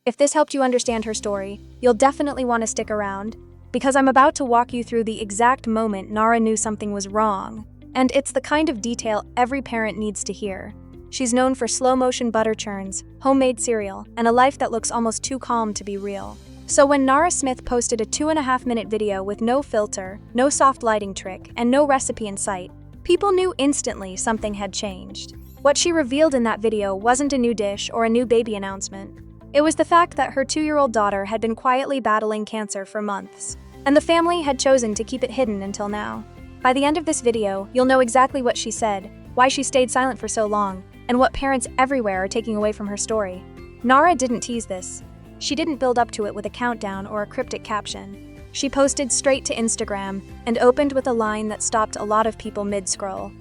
If this helped you understand her story, you'll definitely want to stick around, because I'm about to walk you through the exact moment Nara knew something was wrong. And it's the kind of detail every parent needs to hear. She's known for slow-motion butter churns, homemade cereal, and a life that looks almost too calm to be real. So when Nara Smith posted a 2.5-minute video with no filter, no soft lighting trick, and no recipe in sight, people knew instantly something had changed. What she revealed in that video wasn't a new dish or a new baby announcement. It was the fact that her 2-year-old daughter had been quietly battling cancer for months, and the family had chosen to keep it hidden until now. By the end of this video, you'll know exactly what she said, why she stayed silent for so long, and what parents everywhere are taking away from her story. Nara didn't tease this. She didn't build up to it with a countdown or a cryptic caption. She posted straight to Instagram and opened with a line that stopped a lot of people mid-scroll.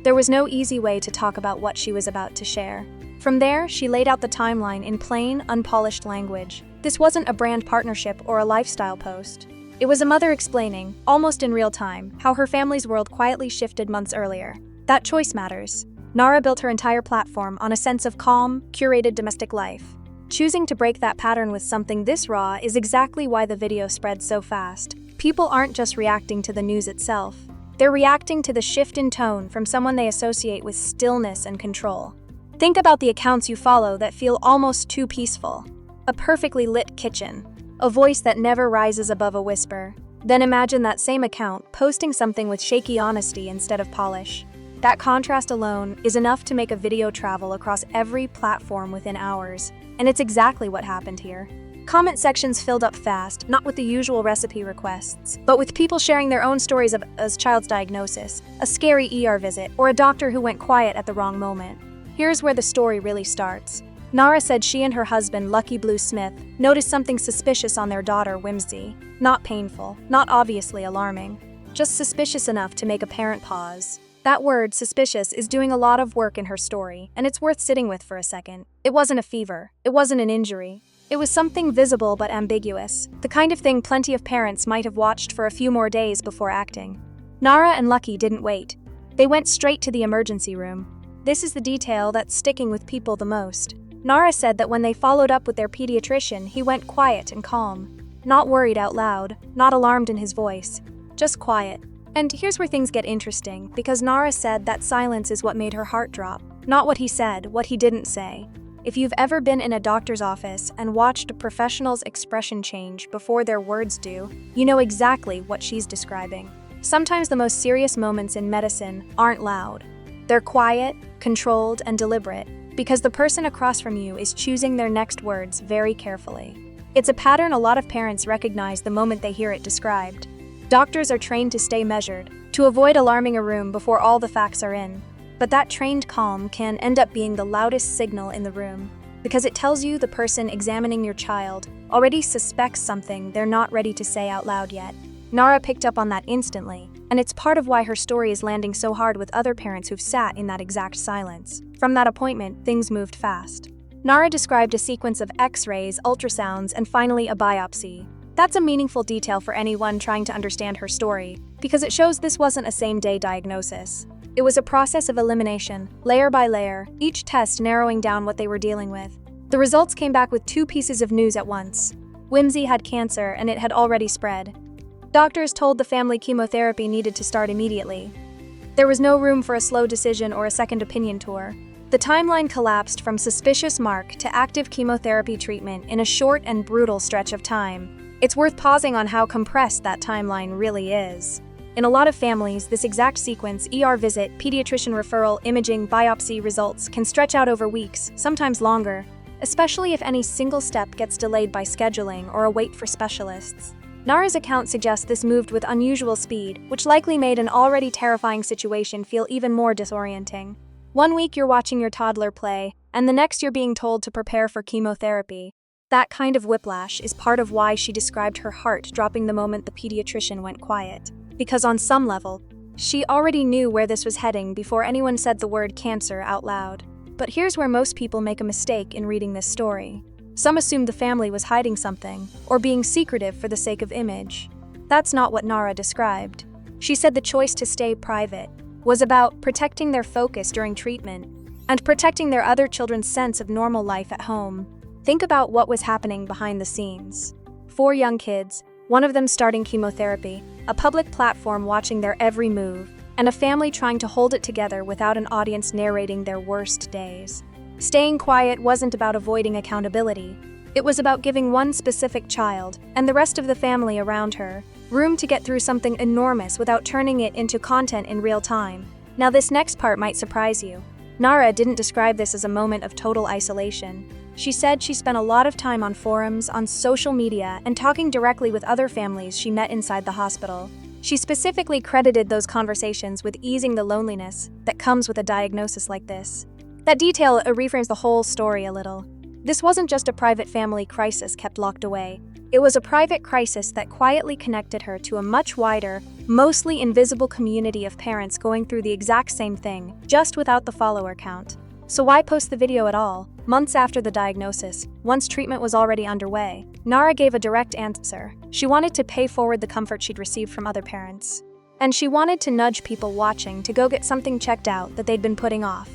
There was no easy way to talk about what she was about to share. From there, she laid out the timeline in plain, unpolished language. This wasn't a brand partnership or a lifestyle post. It was a mother explaining, almost in real time, how her family's world quietly shifted months earlier. That choice matters. Nara built her entire platform on a sense of calm, curated domestic life. Choosing to break that pattern with something this raw is exactly why the video spread so fast. People aren't just reacting to the news itself. They're reacting to the shift in tone from someone they associate with stillness and control. Think about the accounts you follow that feel almost too peaceful. A perfectly lit kitchen. A voice that never rises above a whisper. Then imagine that same account posting something with shaky honesty instead of polish. That contrast alone is enough to make a video travel across every platform within hours. And it's exactly what happened here. Comment sections filled up fast, not with the usual recipe requests, but with people sharing their own stories of a child's diagnosis, a scary ER visit, or a doctor who went quiet at the wrong moment. Here's where the story really starts. Nara said she and her husband, Lucky Blue Smith, noticed something suspicious on their daughter, Whimsy. Not painful, not obviously alarming, just suspicious enough to make a parent pause. That word, suspicious, is doing a lot of work in her story, and it's worth sitting with for a second. It wasn't a fever. It wasn't an injury. It was something visible but ambiguous, the kind of thing plenty of parents might have watched for a few more days before acting. Nara and Lucky didn't wait. They went straight to the emergency room. This is the detail that's sticking with people the most. Nara said that when they followed up with their pediatrician, he went quiet and calm. Not worried out loud, not alarmed in his voice, just quiet. And here's where things get interesting, because Nara said that silence is what made her heart drop. Not what he said, what he didn't say. If you've ever been in a doctor's office and watched a professional's expression change before their words do, you know exactly what she's describing. Sometimes the most serious moments in medicine aren't loud. They're quiet, controlled, and deliberate, because the person across from you is choosing their next words very carefully. It's a pattern a lot of parents recognize the moment they hear it described. Doctors are trained to stay measured, to avoid alarming a room before all the facts are in. But that trained calm can end up being the loudest signal in the room, because it tells you the person examining your child already suspects something they're not ready to say out loud yet. Nara picked up on that instantly, and it's part of why her story is landing so hard with other parents who've sat in that exact silence. From that appointment, things moved fast. Nara described a sequence of X-rays, ultrasounds, and finally a biopsy. That's a meaningful detail for anyone trying to understand her story, because it shows this wasn't a same-day diagnosis. It was a process of elimination, layer by layer, each test narrowing down what they were dealing with. The results came back with 2 pieces of news at once. Whimsy had cancer, and it had already spread. Doctors told the family chemotherapy needed to start immediately. There was no room for a slow decision or a second opinion tour. The timeline collapsed from suspicious mark to active chemotherapy treatment in a short and brutal stretch of time. It's worth pausing on how compressed that timeline really is. In a lot of families, this exact sequence, ER visit, pediatrician referral, imaging, biopsy results, can stretch out over weeks, sometimes longer, especially if any single step gets delayed by scheduling or a wait for specialists. Nara's account suggests this moved with unusual speed, which likely made an already terrifying situation feel even more disorienting. One week you're watching your toddler play, and the next you're being told to prepare for chemotherapy. That kind of whiplash is part of why she described her heart dropping the moment the pediatrician went quiet. Because on some level, she already knew where this was heading before anyone said the word cancer out loud. But here's where most people make a mistake in reading this story. Some assumed the family was hiding something, or being secretive for the sake of image. That's not what Nara described. She said the choice to stay private was about protecting their focus during treatment and protecting their other children's sense of normal life at home. Think about what was happening behind the scenes. 4 young kids, one of them starting chemotherapy, a public platform watching their every move, and a family trying to hold it together without an audience narrating their worst days. Staying quiet wasn't about avoiding accountability. It was about giving one specific child, and the rest of the family around her, room to get through something enormous without turning it into content in real time. Now this next part might surprise you. Nara didn't describe this as a moment of total isolation. She said she spent a lot of time on forums, on social media, and talking directly with other families she met inside the hospital. She specifically credited those conversations with easing the loneliness that comes with a diagnosis like this. That detail reframes the whole story a little. This wasn't just a private family crisis kept locked away. It was a private crisis that quietly connected her to a much wider, mostly invisible community of parents going through the exact same thing, just without the follower count. So why post the video at all? Months after the diagnosis, once treatment was already underway, Nara gave a direct answer. She wanted to pay forward the comfort she'd received from other parents. And she wanted to nudge people watching to go get something checked out that they'd been putting off.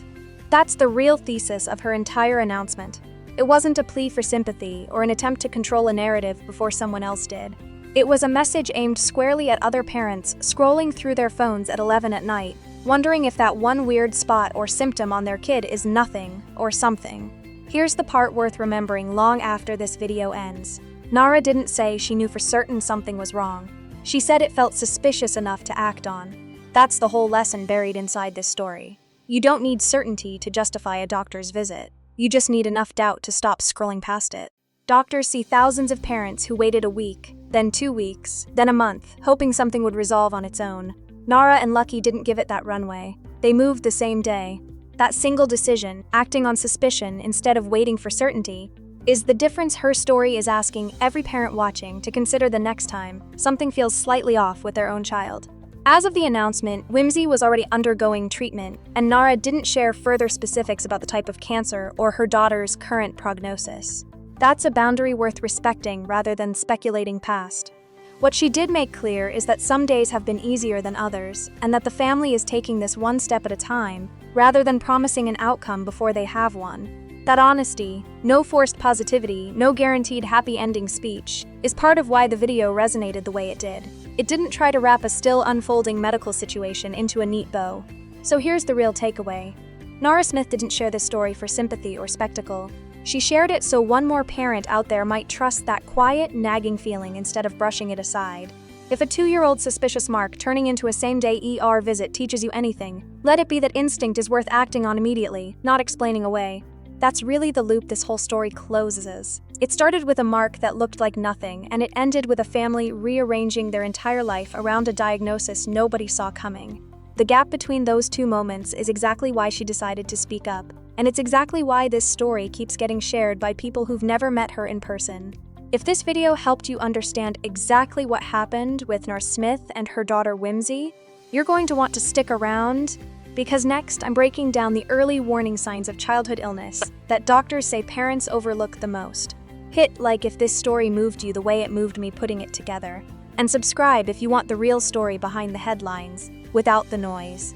That's the real thesis of her entire announcement. It wasn't a plea for sympathy or an attempt to control a narrative before someone else did. It was a message aimed squarely at other parents scrolling through their phones at 11 at night, wondering if that one weird spot or symptom on their kid is nothing or something. Here's the part worth remembering long after this video ends. Nara didn't say she knew for certain something was wrong. She said it felt suspicious enough to act on. That's the whole lesson buried inside this story. You don't need certainty to justify a doctor's visit. You just need enough doubt to stop scrolling past it. Doctors see thousands of parents who waited a week, then 2 weeks, then a month, hoping something would resolve on its own. Nara and Lucky didn't give it that runway. They moved the same day. That single decision, acting on suspicion instead of waiting for certainty, is the difference her story is asking every parent watching to consider the next time something feels slightly off with their own child. As of the announcement, Whimsy was already undergoing treatment, and Nara didn't share further specifics about the type of cancer or her daughter's current prognosis. That's a boundary worth respecting rather than speculating past. What she did make clear is that some days have been easier than others, and that the family is taking this one step at a time, rather than promising an outcome before they have one. That honesty, no forced positivity, no guaranteed happy ending speech, is part of why the video resonated the way it did. It didn't try to wrap a still unfolding medical situation into a neat bow. So here's the real takeaway. Nara Smith didn't share this story for sympathy or spectacle. She shared it so one more parent out there might trust that quiet, nagging feeling instead of brushing it aside. If a 2-year-old suspicious mark turning into a same-day ER visit teaches you anything, let it be that instinct is worth acting on immediately, not explaining away. That's really the loop this whole story closes. It started with a mark that looked like nothing, and it ended with a family rearranging their entire life around a diagnosis nobody saw coming. The gap between those 2 moments is exactly why she decided to speak up, and it's exactly why this story keeps getting shared by people who've never met her in person. If this video helped you understand exactly what happened with Nara Smith and her daughter Whimsy, you're going to want to stick around, because next I'm breaking down the early warning signs of childhood illness that doctors say parents overlook the most. Hit like if this story moved you the way it moved me putting it together, and subscribe if you want the real story behind the headlines, without the noise.